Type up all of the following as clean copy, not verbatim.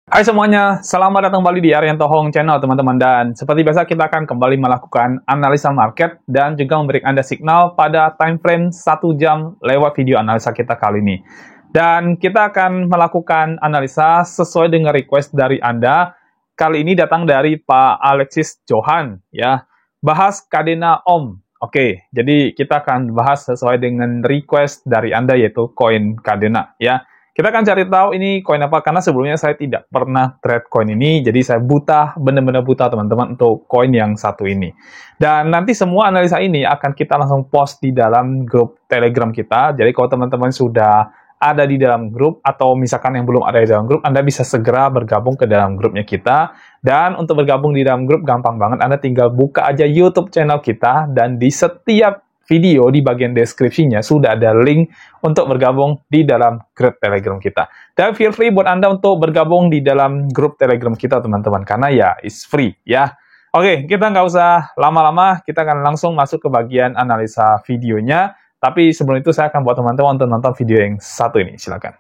Hai semuanya, selamat datang kembali di Arianto Hong Channel teman-teman. Dan seperti biasa kita akan kembali melakukan analisa market dan juga memberikan Anda signal pada time frame 1 jam lewat video analisa kita kali ini. Dan kita akan melakukan analisa sesuai dengan request dari Anda. Kali ini datang dari Pak Alexis Johan ya. Bahas Kadena Om. Oke, jadi kita akan bahas sesuai dengan request dari Anda yaitu koin Kadena ya. Kita akan cari tahu ini koin apa, karena sebelumnya saya tidak pernah trade koin ini, jadi saya buta, benar-benar buta teman-teman untuk koin yang satu ini. Dan nanti semua analisa ini akan kita langsung post di dalam grup Telegram kita, jadi kalau teman-teman sudah ada di dalam grup, atau misalkan yang belum ada di dalam grup, Anda bisa segera bergabung ke dalam grupnya kita. Dan untuk bergabung di dalam grup, gampang banget, Anda tinggal buka aja YouTube channel kita, dan di setiap video di bagian deskripsinya sudah ada link untuk bergabung di dalam grup Telegram kita. Dan feel free buat Anda untuk bergabung di dalam grup Telegram kita, teman-teman, karena ya it's free ya. Oke, kita nggak usah lama-lama, kita akan langsung masuk ke bagian analisa videonya. Tapi sebelum itu saya akan buat teman-teman untuk nonton video yang satu ini, silakan.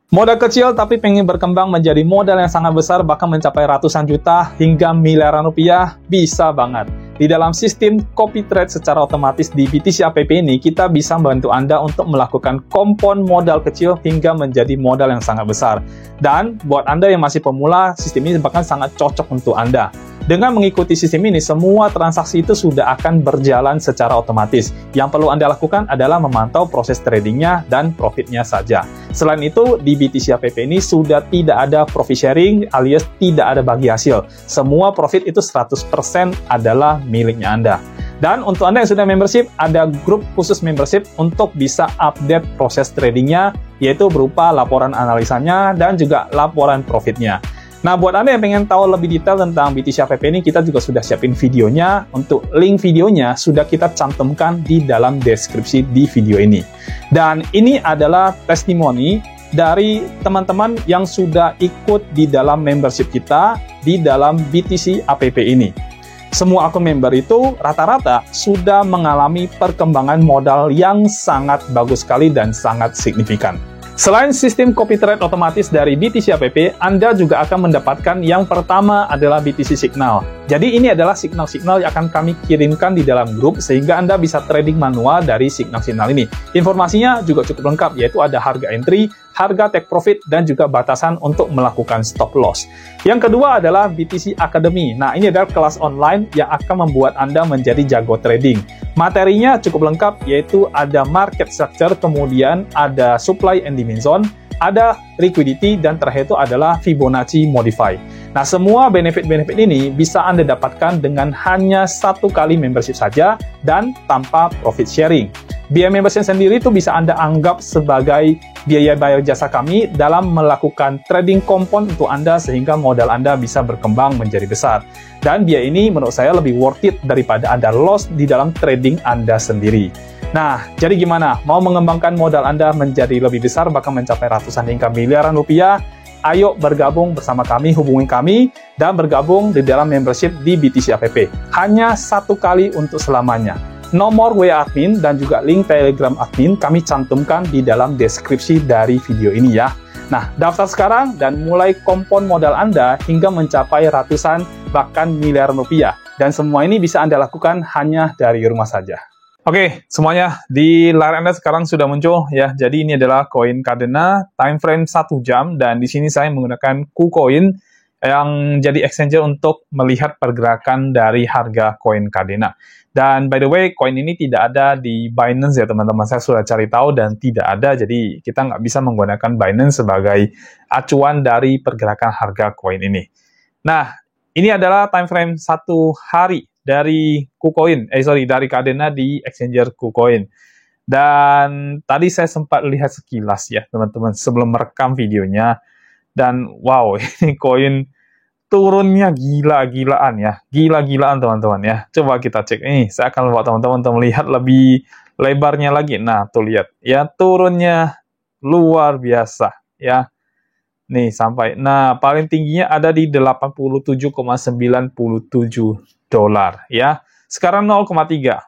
Modal kecil tapi pengen berkembang menjadi modal yang sangat besar, bahkan mencapai ratusan juta hingga miliaran rupiah, bisa banget. Di dalam sistem copy trade secara otomatis di BTC App ini, kita bisa membantu Anda untuk melakukan kompon modal kecil hingga menjadi modal yang sangat besar. Dan buat Anda yang masih pemula, sistem ini bahkan sangat cocok untuk Anda. Dengan mengikuti sistem ini, semua transaksi itu sudah akan berjalan secara otomatis. Yang perlu Anda lakukan adalah memantau proses tradingnya dan profitnya saja. Selain itu, di BTC App ini sudah tidak ada profit sharing alias tidak ada bagi hasil. Semua profit itu 100% adalah miliknya Anda. Dan untuk Anda yang sudah membership, ada grup khusus membership untuk bisa update proses tradingnya, yaitu berupa laporan analisanya dan juga laporan profitnya. Nah, buat Anda yang pengen tahu lebih detail tentang BTC App ini, kita juga sudah siapin videonya. Untuk link videonya sudah kita cantumkan di dalam deskripsi di video ini. Dan ini adalah testimoni dari teman-teman yang sudah ikut di dalam membership kita di dalam BTC App ini. Semua akun member itu rata-rata sudah mengalami perkembangan modal yang sangat bagus sekali dan sangat signifikan. Selain sistem copy trade otomatis dari BTC App, Anda juga akan mendapatkan yang pertama adalah BTC Signal. Jadi ini adalah signal-signal yang akan kami kirimkan di dalam grup sehingga Anda bisa trading manual dari signal-signal ini. Informasinya juga cukup lengkap, yaitu ada harga entry, harga take profit, dan juga batasan untuk melakukan stop loss. Yang kedua adalah BTC Academy. Nah, ini adalah kelas online yang akan membuat Anda menjadi jago trading. Materinya cukup lengkap, yaitu ada market structure, kemudian ada supply and demand zone, ada liquidity, dan terakhir itu adalah Fibonacci Modify. Nah, semua benefit-benefit ini bisa Anda dapatkan dengan hanya 1 kali membership saja dan tanpa profit sharing. Biaya membership sendiri itu bisa Anda anggap sebagai biaya bayar jasa kami dalam melakukan trading kompon untuk Anda sehingga modal Anda bisa berkembang menjadi besar. Dan biaya ini menurut saya lebih worth it daripada Anda loss di dalam trading Anda sendiri. Nah, jadi gimana? Mau mengembangkan modal Anda menjadi lebih besar, bahkan mencapai ratusan hingga miliaran rupiah? Ayo bergabung bersama kami, hubungi kami, dan bergabung di dalam membership di BTC App. Hanya 1 kali untuk selamanya. Nomor WA admin dan juga link Telegram admin kami cantumkan di dalam deskripsi dari video ini ya. Nah, daftar sekarang dan mulai kompon modal Anda hingga mencapai ratusan bahkan miliaran rupiah. Dan semua ini bisa Anda lakukan hanya dari rumah saja. Oke, semuanya di layar Anda sekarang sudah muncul ya. Jadi ini adalah koin Kadena time frame 1 jam, dan di sini saya menggunakan KuCoin yang jadi exchanger untuk melihat pergerakan dari harga koin Kadena. Dan by the way, koin ini tidak ada di Binance ya teman-teman. Saya sudah cari tahu dan tidak ada, jadi kita nggak bisa menggunakan Binance sebagai acuan dari pergerakan harga koin ini. Nah, ini adalah time frame 1 hari dari KuCoin, dari Kadena di exchanger KuCoin. Dan tadi saya sempat lihat sekilas ya teman-teman sebelum merekam videonya. Dan wow, ini koin turunnya gila-gilaan ya. Gila-gilaan teman-teman ya. Coba kita cek. Ini saya akan buat teman-teman untuk melihat lebih lebarnya lagi. Nah, tuh lihat. Ya, turunnya luar biasa ya. Nih, sampai. Nah, paling tingginya ada di 87,97 dolar ya. Sekarang 0,3.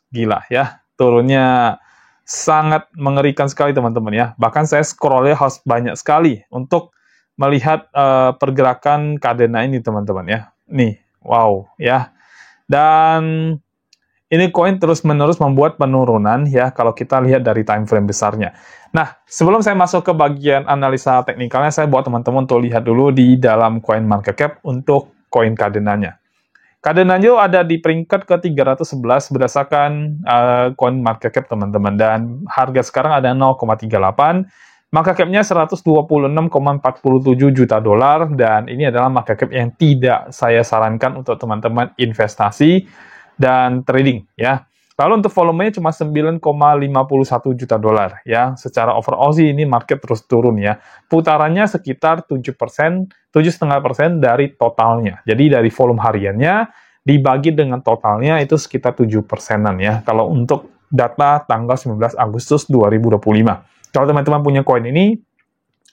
Gila ya. Turunnya sangat mengerikan sekali teman-teman ya. Bahkan saya scrollnya harus banyak sekali untuk melihat pergerakan Cardano ini teman-teman ya. Nih, wow ya. Dan ini koin terus-menerus membuat penurunan ya kalau kita lihat dari time frame besarnya. Nah, sebelum saya masuk ke bagian analisa teknikalnya, saya buat teman-teman untuk lihat dulu di dalam coin market cap untuk koin Cardano-nya. Cardano ada di peringkat ke-311 berdasarkan coin market cap teman-teman, dan harga sekarang ada 0,38. Market cap-nya 126,47 juta dolar, dan ini adalah market cap yang tidak saya sarankan untuk teman-teman investasi dan trading ya. Lalu untuk volumenya cuma 9,51 juta dolar ya. Secara overall sih ini market terus turun ya. Putarannya sekitar 7%, 7,5% dari totalnya. Jadi dari volume hariannya dibagi dengan totalnya itu sekitar 7%-an ya. Kalau untuk data tanggal 19 Agustus 2025. Kalau teman-teman punya koin ini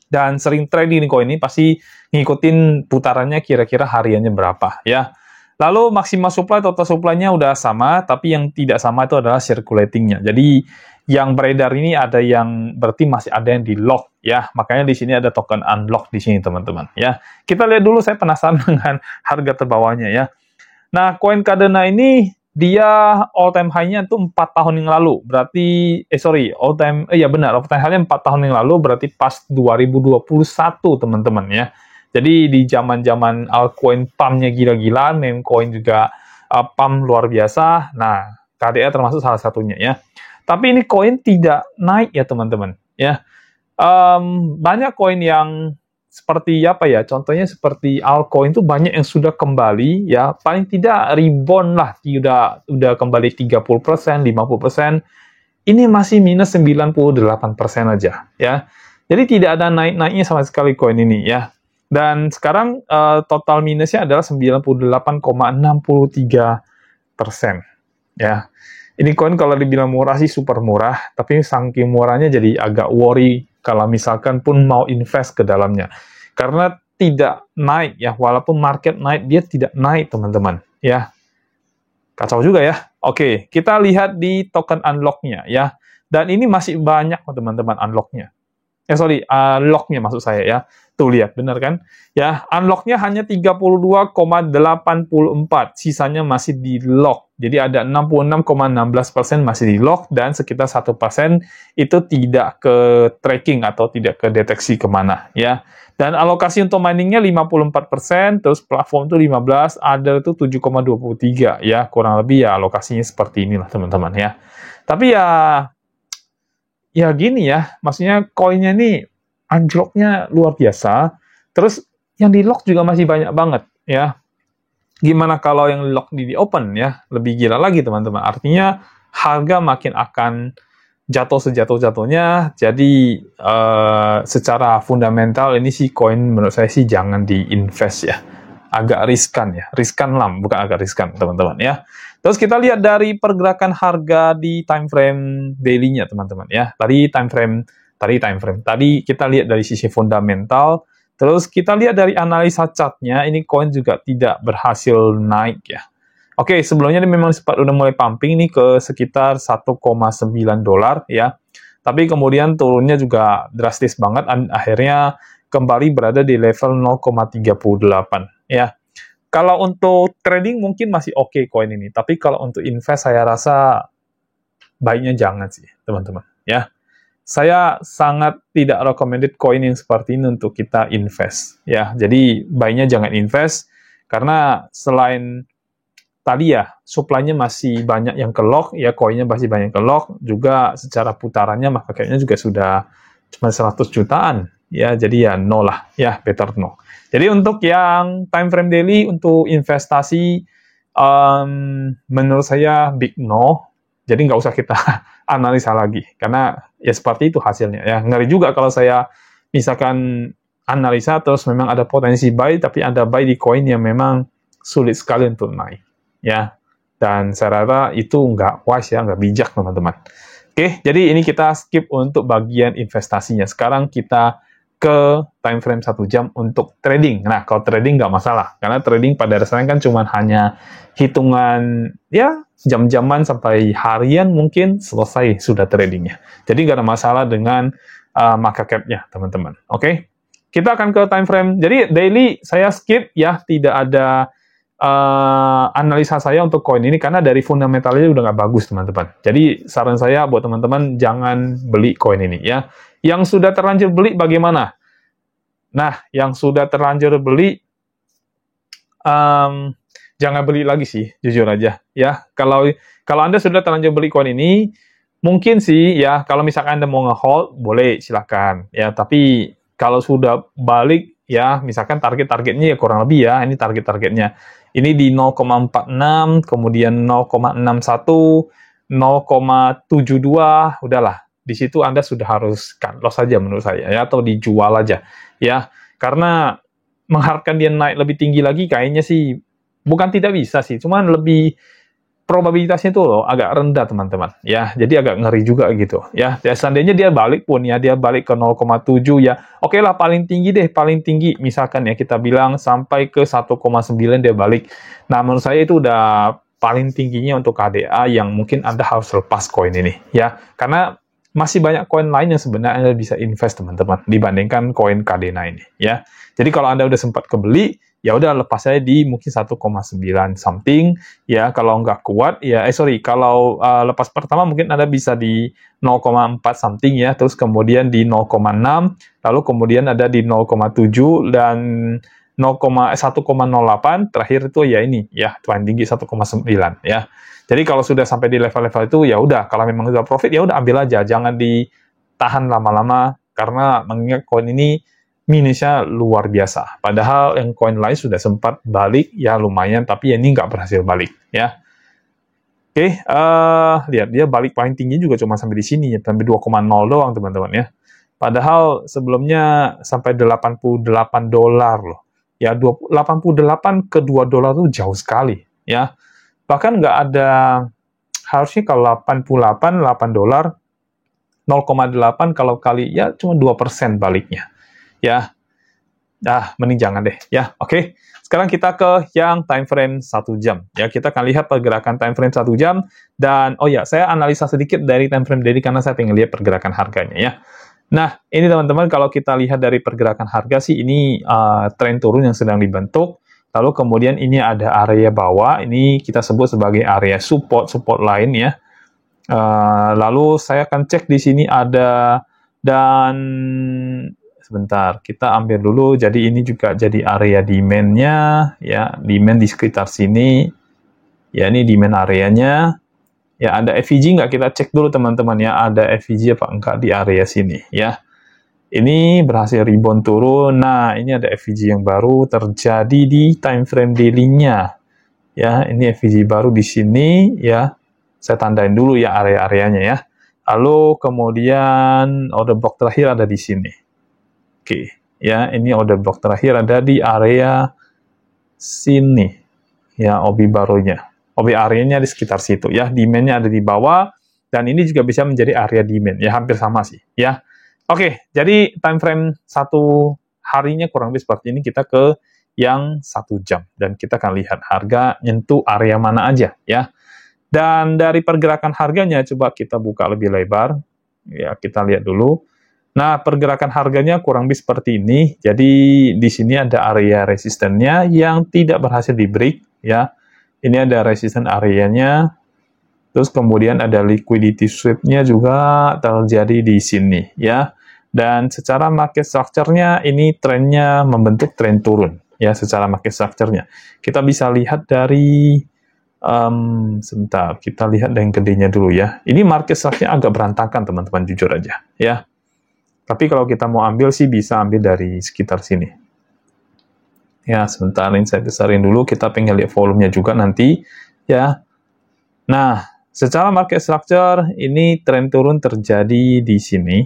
dan sering trading di koin ini, pasti ngikutin putarannya kira-kira hariannya berapa ya. Lalu maksimal supply, total supply-nya udah sama, tapi yang tidak sama itu adalah circulating-nya. Jadi yang beredar ini ada yang berarti masih ada yang di lock ya. Makanya di sini ada token unlock di sini teman-teman ya. Kita lihat dulu, saya penasaran dengan harga terbawahnya ya. Nah, koin Cardano ini dia all time high-nya itu 4 tahun yang lalu. Berarti all time high-nya 4 tahun yang lalu, berarti pas 2021 teman-teman ya. Jadi di zaman-zaman altcoin pump-nya gila-gila, meme coin juga pump luar biasa. Nah, KDA termasuk salah satunya ya. Tapi ini koin tidak naik ya teman-teman ya. Banyak koin yang seperti apa ya? Contohnya seperti altcoin itu banyak yang sudah kembali ya. Paling tidak rebound lah, udah kembali 30%, 50%. Ini masih minus 98% aja ya. Jadi tidak ada naik-naiknya sama sekali koin ini ya. Dan sekarang total minusnya adalah 98,63% ya. Ini koin kalau dibilang murah sih super murah, tapi saking murahnya jadi agak worry kalau misalkan pun mau invest ke dalamnya. Karena tidak naik ya, walaupun market naik, dia tidak naik teman-teman ya. Kacau juga ya. Oke, kita lihat di token unlock-nya ya. Dan ini masih banyak teman-teman unlock-nya. Lock-nya maksud saya ya. Tuh lihat, benar kan? Ya, unlock-nya hanya 32,84, sisanya masih di lock. Jadi ada 66,16% masih di lock, dan sekitar 1% itu tidak ke tracking atau tidak ke deteksi kemana ya. Dan alokasi untuk miningnya 54%, terus platform itu 15%, ada itu 7,23 ya. Kurang lebih ya alokasinya seperti inilah teman-teman ya. Tapi ya gini ya, maksudnya koinnya ini anjloknya luar biasa, terus yang di lock juga masih banyak banget ya. Gimana kalau yang lock di open ya, lebih gila lagi teman-teman. Artinya harga makin akan jatuh sejatuh-jatuhnya. Jadi secara fundamental ini sih koin menurut saya sih jangan diinvest ya. Agak riskan ya, riskan lah, bukan agak riskan teman-teman ya. Terus kita lihat dari pergerakan harga di time frame daily-nya teman-teman ya. Tadi kita lihat dari sisi fundamental, terus kita lihat dari analisa chart-nya, ini koin juga tidak berhasil naik ya. Oke, sebelumnya ini memang sempat udah mulai pumping nih ke sekitar 1,9 dolar ya. Tapi kemudian turunnya juga drastis banget, akhirnya kembali berada di level 0,38 ya. Kalau untuk trading mungkin masih oke koin ini, tapi kalau untuk invest saya rasa baiknya jangan sih teman-teman ya. Saya sangat tidak recommended koin yang seperti ini untuk kita invest ya. Jadi baiknya jangan invest, karena selain tadi ya supply-nya masih banyak yang ke lock ya, koinnya masih banyak ke lock, juga secara putarannya maka kayaknya juga sudah cuma 100 jutaan ya. Jadi ya no lah ya, better no. Jadi untuk yang time frame daily untuk investasi menurut saya big no. Jadi nggak usah kita analisa lagi, karena ya seperti itu hasilnya ya. Ngeri juga kalau saya misalkan analisa terus memang ada potensi buy, tapi ada buy di koin yang memang sulit sekali untuk naik ya. Dan saya rasa itu nggak wise ya, nggak bijak teman-teman. Oke, jadi ini kita skip untuk bagian investasinya. Sekarang kita ke time frame 1 jam untuk trading. Nah, kalau trading nggak masalah, karena trading pada dasarnya kan cuma hanya hitungan ya jam-jaman sampai harian mungkin selesai sudah tradingnya. Jadi nggak ada masalah dengan market cap-nya teman-teman. Oke, kita akan ke time frame. Jadi daily saya skip ya, tidak ada analisa saya untuk koin ini karena dari fundamentalnya udah nggak bagus teman-teman. Jadi saran saya buat teman-teman jangan beli koin ini ya. Yang sudah terlanjur beli bagaimana? Nah, yang sudah terlanjur beli jangan beli lagi sih, jujur aja ya. Kalau Anda sudah terlanjur beli koin ini, mungkin sih ya, kalau misalkan Anda mau nge-hold, boleh silakan ya. Tapi kalau sudah balik ya, misalkan targetnya ya kurang lebih ya, ini targetnya. Ini di 0,46, kemudian 0,61, 0,72, udahlah. Di situ Anda sudah harus cut loss saja menurut saya ya, atau dijual aja ya. Karena mengharapkan dia naik lebih tinggi lagi kayaknya sih bukan tidak bisa sih, cuman lebih probabilitasnya itu loh agak rendah teman-teman ya, jadi agak ngeri juga gitu ya. Seandainya dia balik pun ya, dia balik ke 0,7 ya, oke lah, paling tinggi deh, paling tinggi misalkan ya kita bilang sampai ke 1,9 dia balik. Nah menurut saya itu udah paling tingginya untuk KDA yang mungkin Anda harus lepas koin ini ya, karena masih banyak koin lain yang sebenarnya Anda bisa invest teman-teman dibandingkan koin KDA ini ya. Jadi kalau Anda udah sempat kebeli, ya udah lepas saya di mungkin 1,9 something ya. Kalau nggak kuat ya kalau lepas pertama mungkin Anda bisa di 0,4 something ya, terus kemudian di 0,6, lalu kemudian ada di 0,7 dan 1,08, terakhir itu ya ini ya paling tinggi 1,9 ya. Jadi kalau sudah sampai di level-level itu ya udah, kalau memang sudah profit ya udah ambil aja, jangan ditahan lama-lama karena mengingat koin ini minusnya luar biasa. Padahal yang koin lain sudah sempat balik ya lumayan, tapi ya ini nggak berhasil balik ya. Oke, lihat dia balik paling tinggi juga cuma sampai di sini ya, sampai 2,0 doang teman-teman ya. Padahal sebelumnya sampai 88 dolar loh. Ya 88 ke 2 dolar itu jauh sekali ya. Bahkan nggak ada, harusnya kalau 88 8 dolar 0,8 kalau kali ya cuma 2% baliknya. Ya, mending jangan deh ya. Oke, sekarang kita ke yang time frame 1 jam ya. Kita akan lihat pergerakan time frame 1 jam dan oh ya, saya analisa sedikit dari time frame daily karena saya pengen lihat pergerakan harganya ya. Nah, ini teman-teman, kalau kita lihat dari pergerakan harga sih ini tren turun yang sedang dibentuk. Lalu kemudian ini ada area bawah, ini kita sebut sebagai area support lain ya. Lalu saya akan cek di sini ada, dan sebentar, kita ambil dulu, jadi ini juga jadi area demand-nya, ya, demand di sekitar sini, ya ini demand areanya, ya ada FVG nggak, kita cek dulu teman-teman ya, ada FVG apa enggak di area sini, ya. Ini berhasil rebound turun, nah ini ada FVG yang baru terjadi di time frame daily-nya, ya, ini FVG baru di sini, ya, saya tandain dulu ya area-areanya ya. Lalu kemudian order block terakhir ada di sini. Oke, ya ini order block terakhir ada di area sini, ya OB barunya. OB areanya di sekitar situ, ya demand-nya ada di bawah, dan ini juga bisa menjadi area demand, ya hampir sama sih, ya. Oke, jadi time frame 1 harinya kurang lebih seperti ini, kita ke yang 1 jam, dan kita akan lihat harga nyentuh area mana aja, ya. Dan dari pergerakan harganya, coba kita buka lebih lebar. Ya, kita lihat dulu. Nah, pergerakan harganya kurang lebih seperti ini. Jadi, di sini ada area resistennya yang tidak berhasil di-break. Ya. Ini ada resisten areanya. Terus kemudian ada liquidity sweep-nya juga terjadi di sini. Ya. Dan secara market structure-nya, ini trennya membentuk tren turun. Ya, secara market structure-nya. Kita bisa lihat dari... sebentar, kita lihat yang gedenya dulu ya. Ini market structure agak berantakan teman-teman, jujur aja ya. Tapi kalau kita mau ambil sih bisa ambil dari sekitar sini. Ya, sebentar ini saya besarin dulu, kita pengen lihat volumenya juga nanti ya. Nah, secara market structure ini tren turun terjadi di sini.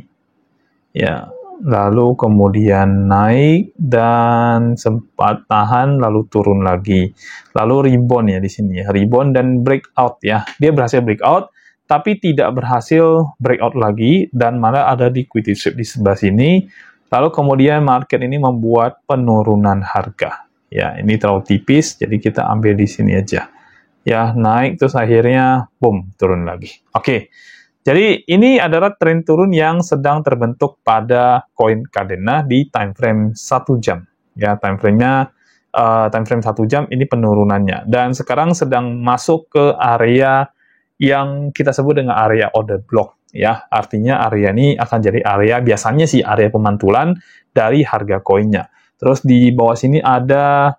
Ya. Lalu kemudian naik dan sempat tahan lalu turun lagi, lalu rebound ya di sini ya, rebound dan breakout ya, dia berhasil breakout tapi tidak berhasil breakout lagi dan malah ada liquidity sweep di sebelah sini. Lalu kemudian market ini membuat penurunan harga ya, ini terlalu tipis jadi kita ambil di sini aja ya, naik terus akhirnya boom turun lagi. Oke. Jadi ini adalah tren turun yang sedang terbentuk pada koin Kadena di time frame 1 jam. Ya, time frame-nya time frame 1 jam ini penurunannya. Dan sekarang sedang masuk ke area yang kita sebut dengan area order block. Ya, artinya area ini akan jadi area, biasanya sih area pemantulan dari harga koinnya. Terus di bawah sini ada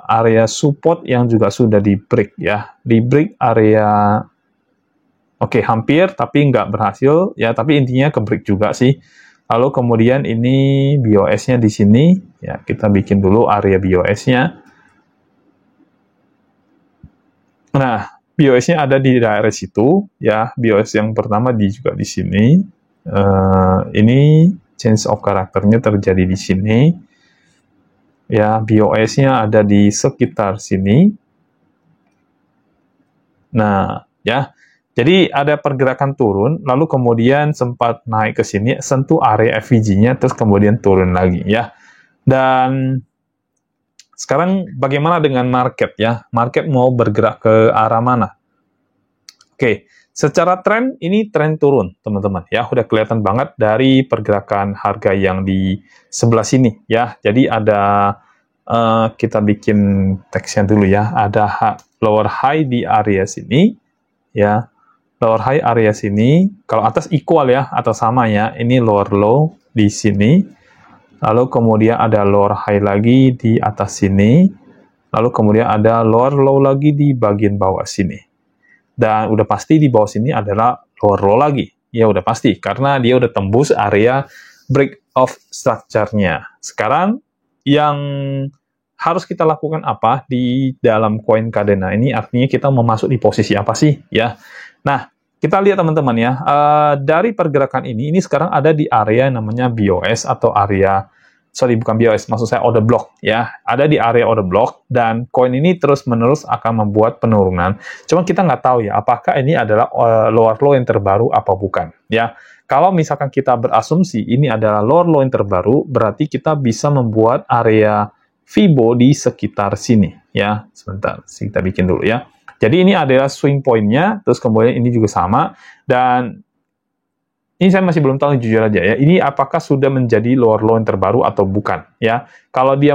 area support yang juga sudah di break ya. Di break area oke, hampir, tapi nggak berhasil, ya, tapi intinya ke break juga sih. Lalu kemudian ini BOS-nya di sini, ya, kita bikin dulu area BOS-nya. Nah, BOS-nya ada di daerah situ, ya, BOS yang pertama juga di sini. Ini change of karakternya terjadi di sini. Ya, BOS-nya ada di sekitar sini. Nah, ya, jadi ada pergerakan turun, lalu kemudian sempat naik ke sini, sentuh area FVG-nya, terus kemudian turun lagi, ya. Dan sekarang bagaimana dengan market, ya? Market mau bergerak ke arah mana? Oke, secara tren, ini tren turun, teman-teman, ya. Udah kelihatan banget dari pergerakan harga yang di sebelah sini, ya. Jadi ada, kita bikin teksnya dulu, ya. Ada lower high di area sini, ya. Lower high area sini, kalau atas equal ya, atau sama ya, ini lower low di sini, lalu kemudian ada lower high lagi di atas sini, lalu kemudian ada lower low lagi di bagian bawah sini. Dan udah pasti di bawah sini adalah lower low lagi, ya udah pasti, karena dia udah tembus area break of structure-nya. Sekarang, yang harus kita lakukan apa di dalam koin Kadena ini, artinya kita mau masuk di posisi apa sih, ya. Nah, kita lihat teman-teman ya, dari pergerakan ini sekarang ada di area yang namanya BOS atau area, sorry bukan BOS, maksud saya order block ya, ada di area order block, dan koin ini terus-menerus akan membuat penurunan. Cuma kita nggak tahu ya, apakah ini adalah lower low yang terbaru apa bukan ya. Kalau misalkan kita berasumsi ini adalah lower low yang terbaru, berarti kita bisa membuat area Fibo di sekitar sini ya. Sebentar, kita bikin dulu ya. Jadi ini adalah swing point-nya, terus kemudian ini juga sama, dan ini saya masih belum tahu jujur aja ya, ini apakah sudah menjadi lower low yang terbaru atau bukan ya. Kalau dia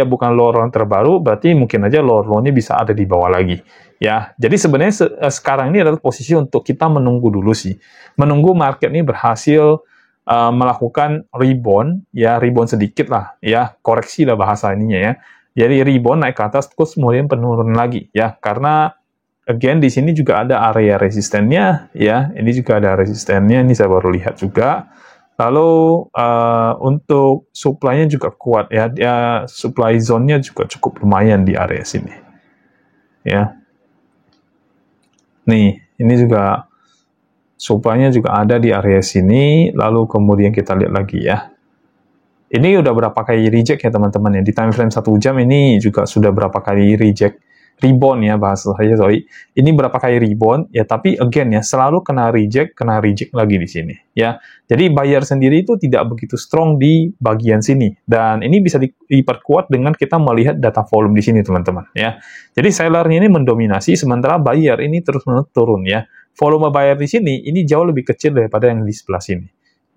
bukan lower low yang terbaru, berarti mungkin aja lower low-nya bisa ada di bawah lagi ya. Jadi sebenarnya sekarang ini adalah posisi untuk kita menunggu dulu sih, menunggu market ini berhasil melakukan rebound ya, rebound sedikit lah ya, koreksi lah bahasa ininya ya. Jadi rebound naik ke atas, terus kemudian penurunan lagi ya, karena again di sini juga ada area resistennya ya, ini juga ada resistennya, ini saya baru lihat juga. Lalu untuk supply-nya juga kuat ya, supply zone-nya juga cukup lumayan di area sini ya. Nih, ini juga supply-nya juga ada di area sini, lalu kemudian kita lihat lagi ya. Ini udah berapa kali reject ya teman-teman ya, di time frame 1 jam ini juga sudah berapa kali rebound ya, bahasa saya sorry. Ini berapa kali rebound ya, tapi again ya, selalu kena reject lagi di sini ya. Jadi buyer sendiri itu tidak begitu strong di bagian sini, dan ini bisa diperkuat dengan kita melihat data volume di sini teman-teman ya. Jadi sellernya ini mendominasi, sementara buyer ini terus turun ya. Volume buyer di sini ini jauh lebih kecil daripada yang di sebelah sini.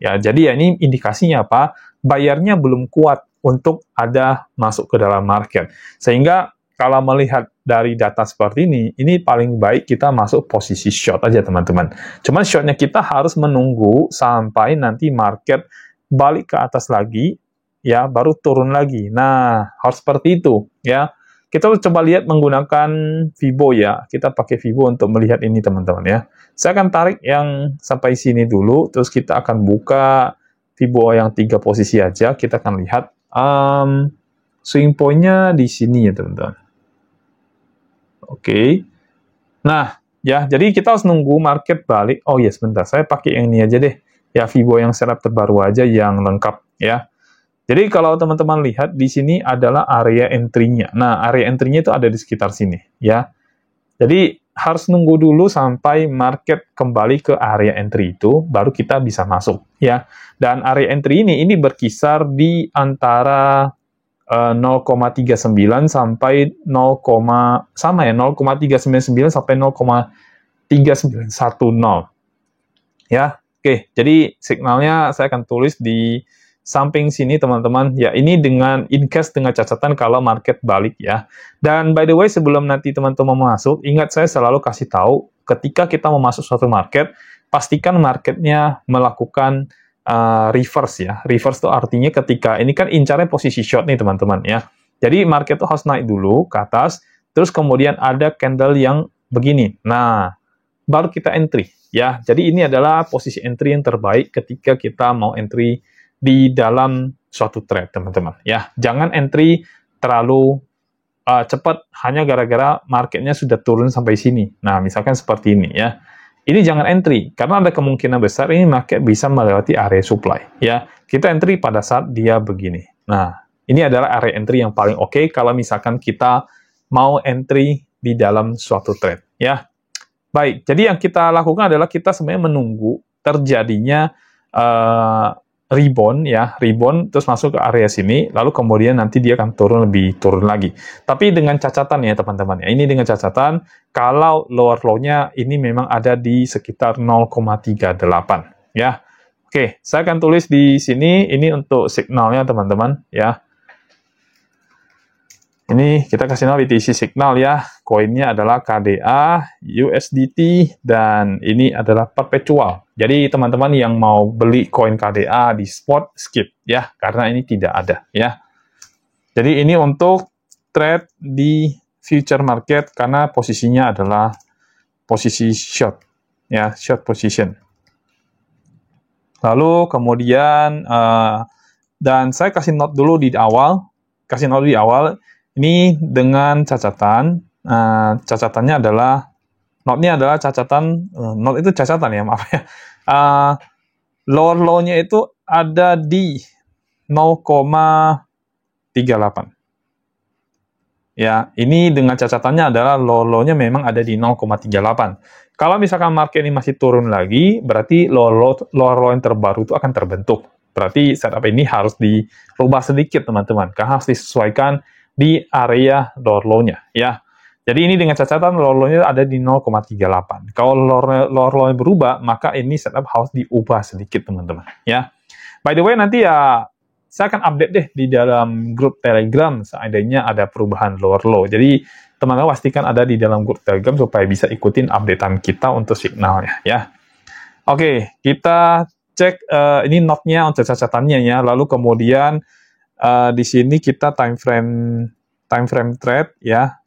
Ya, jadi ya ini indikasinya apa? Bayarnya belum kuat untuk ada masuk ke dalam market. Sehingga kalau melihat dari data seperti ini paling baik kita masuk posisi short aja teman-teman. Cuman shortnya kita harus menunggu sampai nanti market balik ke atas lagi, ya baru turun lagi. Nah, harus seperti itu ya. Kita coba lihat menggunakan Fibo ya. Kita pakai Fibo untuk melihat ini teman-teman ya. Saya akan tarik yang sampai sini dulu, terus kita akan buka Fibo yang 3 posisi aja. Kita akan lihat swing point-nya di sini ya teman-teman. Oke. Nah, ya jadi kita harus nunggu market balik. Oh ya sebentar, saya pakai yang ini aja deh. Ya Fibo yang setup terbaru aja yang lengkap ya. Jadi kalau teman-teman lihat di sini adalah area entry-nya. Nah, area entry-nya itu ada di sekitar sini, ya. Jadi harus nunggu dulu sampai market kembali ke area entry itu, baru kita bisa masuk, ya. Dan area entry ini berkisar di antara 0,39 sampai 0,399 sampai 0,3 0,3910. Ya, oke. Jadi signalnya saya akan tulis di samping sini teman-teman. Ya, ini dengan in case dengan catatan kalau market balik ya. Dan by the way, sebelum nanti teman-teman masuk, ingat saya selalu kasih tahu ketika kita mau masuk suatu market, pastikan marketnya melakukan reverse ya. Reverse itu artinya ketika ini kan incarnya posisi short nih teman-teman ya. Jadi market itu harus naik dulu ke atas, terus kemudian ada candle yang begini. Nah, baru kita entry ya. Jadi ini adalah posisi entry yang terbaik ketika kita mau entry di dalam suatu trade teman-teman ya. Jangan entry terlalu cepat hanya gara-gara marketnya sudah turun sampai sini. Nah, misalkan seperti ini ya. Ini jangan entry, karena ada kemungkinan besar ini market bisa melewati area supply. Ya, kita entry pada saat dia begini. Nah, ini adalah area entry yang paling oke kalau misalkan kita mau entry di dalam suatu trade. Ya, baik. Jadi yang kita lakukan adalah kita sebenarnya menunggu terjadinya rebound ya, rebound terus masuk ke area sini, lalu kemudian nanti dia akan turun lagi. Tapi dengan catatan ya teman-teman ya, ini dengan catatan kalau lower low-nya ini memang ada di sekitar 0,38 ya. Oke, saya akan tulis di sini ini untuk signalnya teman-teman ya. Ini kita kasih nama BTC signal ya. Koinnya adalah KDA, USDT, dan ini adalah perpetual. Jadi teman-teman yang mau beli koin KDA di spot, skip ya, karena ini tidak ada ya. Jadi ini untuk trade di future market karena posisinya adalah posisi short ya, short position. Lalu kemudian dan saya kasih note dulu di awal, ini dengan catatan, catatannya adalah, note-nya adalah catatan, note itu catatan ya, maaf ya. Lower low-nya itu ada di 0,38. Ya, ini dengan catatannya adalah lower low-nya memang ada di 0,38. Kalau misalkan market ini masih turun lagi, berarti lower low yang terbaru itu akan terbentuk. Berarti setup ini harus dirubah sedikit teman-teman, karena harus disesuaikan di area lower low-nya ya. Jadi ini dengan catatan lower low-nya ada di 0,38. Kalau lower low-nya berubah, maka ini setup harus diubah sedikit teman-teman ya. By the way, nanti ya saya akan update deh di dalam grup Telegram seandainya ada perubahan lower low. Jadi teman-teman pastikan ada di dalam grup Telegram supaya bisa ikutin updatean kita untuk signalnya ya. Oke, kita cek ini note-nya untuk catatannya ya. Lalu kemudian di sini kita time frame trade ya.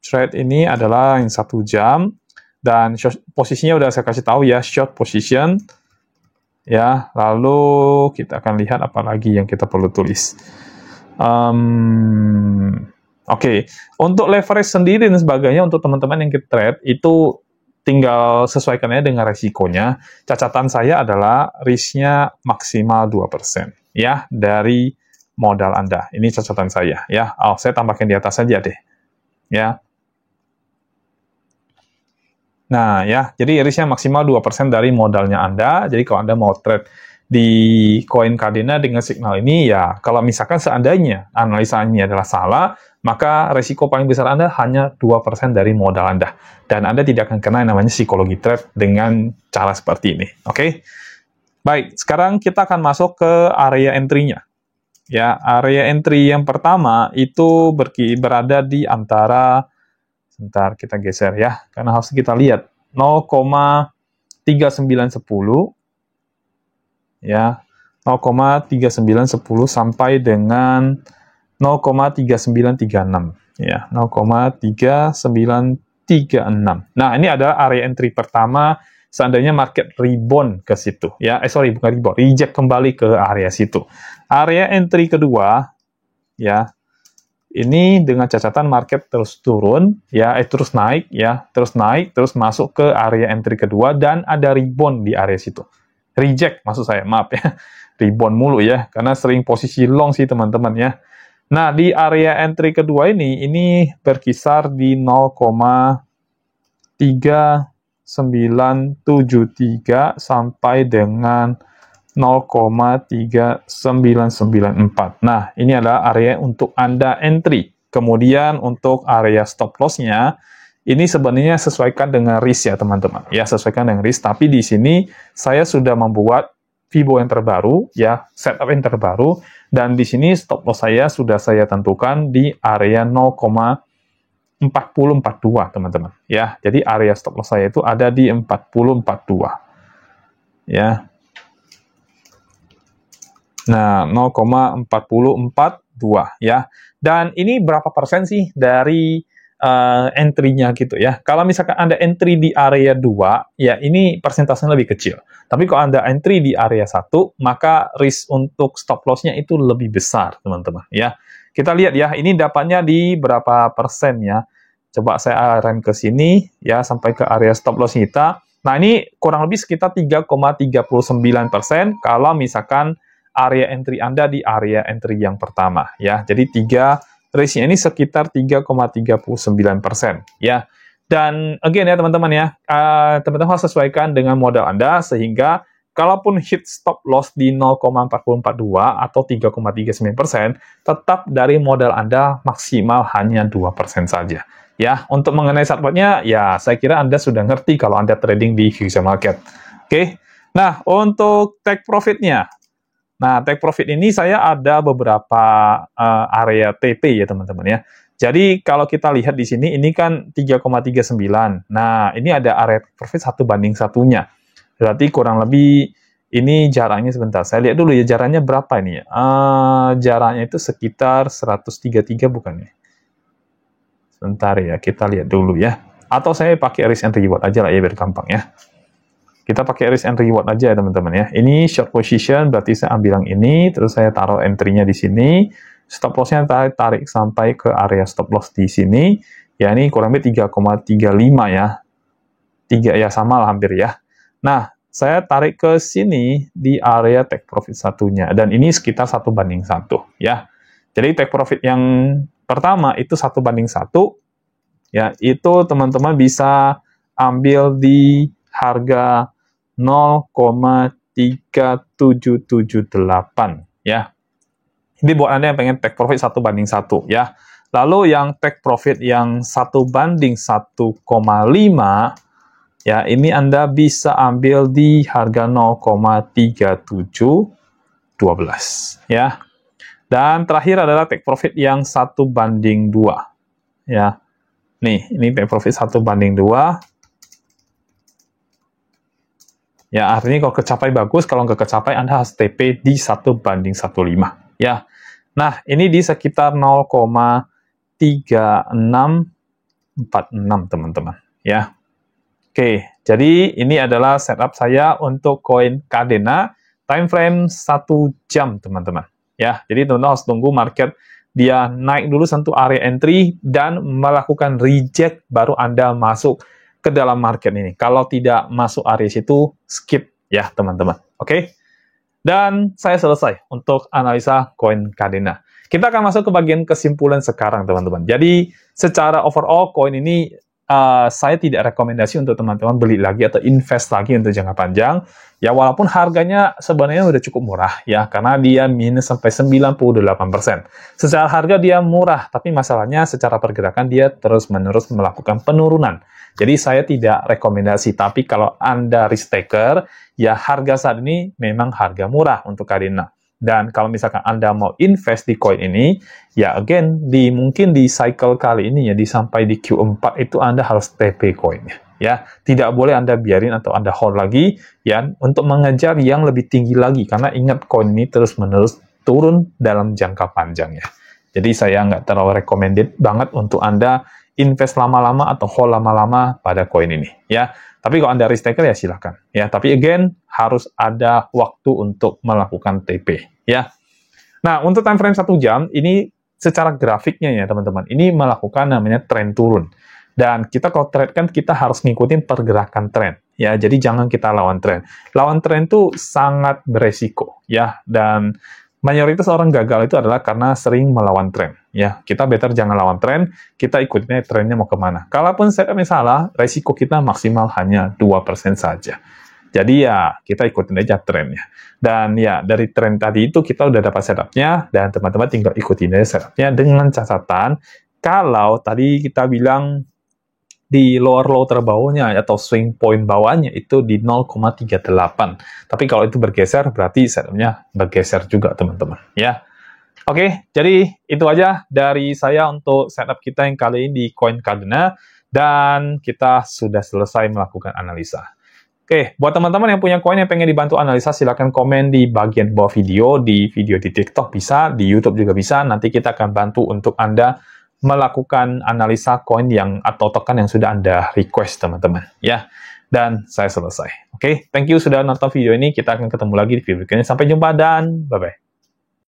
Trade ini adalah yang 1 jam dan posisinya udah saya kasih tahu ya, short position ya. Lalu kita akan lihat apa lagi yang kita perlu tulis. Oke. Untuk leverage sendiri dan sebagainya untuk teman-teman yang kita trade itu tinggal sesuaikannya dengan resikonya. Catatan saya adalah risk-nya maksimal 2%. Ya, dari modal Anda. Ini catatan saya ya. Saya tambahkan di atas saja deh. Ya. Nah, ya, jadi risknya maksimal 2% dari modalnya Anda. Jadi kalau Anda mau trade di koin Kadena dengan signal ini, ya kalau misalkan seandainya analisa ini adalah salah, maka resiko paling besar Anda hanya 2% dari modal Anda. Dan Anda tidak akan kena yang namanya psikologi trade dengan cara seperti ini. Oke? Baik, sekarang kita akan masuk ke area entry-nya. Ya, area entry yang pertama itu berada di antara, sebentar kita geser ya, karena harus kita lihat 0,3910 ya, 0,3910 sampai dengan 0,3936 ya, 0,3936. Nah, ini adalah area entry pertama seandainya market rebound ke situ ya. Bukan rebound, reject kembali ke area situ. Area entry kedua ya, ini dengan catatan market terus turun ya, terus naik ya, terus masuk ke area entry kedua dan ada rebound di area situ. Reject maksud saya, maaf ya. Rebound mulu ya, karena sering posisi long sih teman-teman ya. Nah, di area entry kedua ini berkisar di 0,3973 sampai dengan 0,3994. Nah, ini adalah area untuk Anda entry. Kemudian untuk area stop loss-nya, ini sebenarnya sesuaikan dengan risk ya teman-teman. Ya, sesuaikan dengan risk, tapi di sini saya sudah membuat Fibo yang terbaru, ya, setup yang terbaru, dan di sini stop loss saya sudah saya tentukan di area 0,4042 teman-teman. Ya, jadi area stop loss saya itu ada di 4042. Ya. Nah, 0,4042 ya. Dan ini berapa persen sih dari entry-nya gitu ya. Kalau misalkan Anda entry di area 2, ya ini persentasenya lebih kecil. Tapi kalau Anda entry di area 1, maka risk untuk stop loss-nya itu lebih besar, teman-teman ya. Kita lihat ya, ini dapatnya di berapa persen ya. Coba saya rem ke sini ya sampai ke area stop loss kita. Nah, ini kurang lebih sekitar 3,39% kalau misalkan area entry Anda di area entry yang pertama ya. Jadi risknya ini sekitar 3,39% ya. Dan again ya teman-teman ya, teman-teman harus sesuaikan dengan modal Anda sehingga kalaupun hit stop loss di 0,4042 atau 3,39%, tetap dari modal Anda maksimal hanya 2% saja. Ya, untuk mengenai startnya ya saya kira Anda sudah ngerti kalau Anda trading di future market. Oke. Nah, untuk take profit-nya. Nah, take profit ini saya ada beberapa area TP ya teman-teman ya. Jadi kalau kita lihat di sini ini kan 3,39. Nah, ini ada area take profit 1:1-nya. Berarti kurang lebih ini jaraknya sebentar. Saya lihat dulu ya jaraknya berapa ini ya. Jaraknya itu sekitar 133 bukan ya? Sebentar ya, kita lihat dulu ya. Atau saya pakai risk and reward aja lah ya biar gampang ya. Kita pakai risk and reward aja ya teman-teman ya. Ini short position, berarti saya ambil yang ini, terus saya taruh entry-nya di sini. Stop loss-nya tarik sampai ke area stop loss di sini. Ya ini kurang lebih 3,35 ya. 3 ya sama lah hampir ya. Nah, saya tarik ke sini di area take profit satunya. Dan ini sekitar 1:1 ya. Jadi take profit yang pertama itu 1:1. Ya, itu teman-teman bisa ambil di harga 0,3778 ya. Ini buat Anda yang pengen take profit 1:1 ya. Lalu yang take profit yang 1:1,5 ya, ini Anda bisa ambil di harga 0,3712 ya. Dan terakhir adalah take profit yang 1:2 ya. Nih, ini take profit 1:2. Ya, artinya kalau kecapai bagus, kalau nggak kecapai Anda harus TP di 1:15. Ya. Nah, ini di sekitar 0,3646 teman-teman. Ya. Oke, jadi ini adalah setup saya untuk koin Kadena time frame 1 jam, teman-teman. Ya, jadi teman-teman harus tunggu market dia naik dulu sentuh area entry dan melakukan reject baru Anda masuk ke dalam market ini. Kalau tidak masuk area situ, skip ya teman-teman. Oke? Dan saya selesai untuk analisa koin Kadena. Kita akan masuk ke bagian kesimpulan sekarang teman-teman. Jadi secara overall koin ini saya tidak rekomendasi untuk teman-teman beli lagi atau invest lagi untuk jangka panjang. Ya walaupun harganya sebenarnya udah cukup murah ya, karena dia minus sampai 98%. Secara harga dia murah, tapi masalahnya secara pergerakan dia terus-menerus melakukan penurunan. Jadi saya tidak rekomendasi, tapi kalau Anda risk taker, ya harga saat ini memang harga murah untuk Kadena. Dan kalau misalkan Anda mau invest di koin ini, ya again, mungkin di cycle kali ini ya, sampai di Q4 itu Anda harus TP koinnya. Ya, tidak boleh Anda biarin atau Anda hold lagi, ya, untuk mengejar yang lebih tinggi lagi. Karena ingat, koin ini terus-menerus turun dalam jangka panjang ya. Jadi saya nggak terlalu recommended banget untuk Anda invest lama-lama atau hold lama-lama pada koin ini. Ya, tapi kalau Anda risk taker ya silakan. Ya, tapi again harus ada waktu untuk melakukan TP. Ya. Nah, untuk time frame 1 jam ini secara grafiknya ya teman-teman, ini melakukan namanya tren turun. Dan kita kalau trade kan kita harus ngikutin pergerakan tren. Ya, jadi jangan kita lawan tren. Lawan tren itu sangat beresiko ya, dan mayoritas orang gagal itu adalah karena sering melawan tren. Ya, kita better jangan lawan tren, kita ikutin trennya mau kemana. Kalaupun setupnya salah, resiko kita maksimal hanya 2% saja. Jadi ya, kita ikutin aja trennya. Dan ya, dari tren tadi itu kita udah dapat setupnya, dan teman-teman tinggal ikutin aja setupnya dengan catatan, kalau tadi kita bilang di lower low terbawahnya atau swing point bawahnya itu di 0,38. Tapi kalau itu bergeser berarti setupnya bergeser juga teman-teman ya. Oke, jadi itu aja dari saya untuk setup kita yang kali ini di koin Cardano dan kita sudah selesai melakukan analisa. Oke, buat teman-teman yang punya koin yang pengen dibantu analisa, silahkan komen di bagian bawah video di TikTok bisa, di YouTube juga bisa. Nanti kita akan bantu untuk Anda melakukan analisa koin yang atau token yang sudah Anda request, teman-teman. Ya, dan saya selesai. Oke, thank you sudah nonton video ini. Kita akan ketemu lagi di video berikutnya. Sampai jumpa dan bye-bye.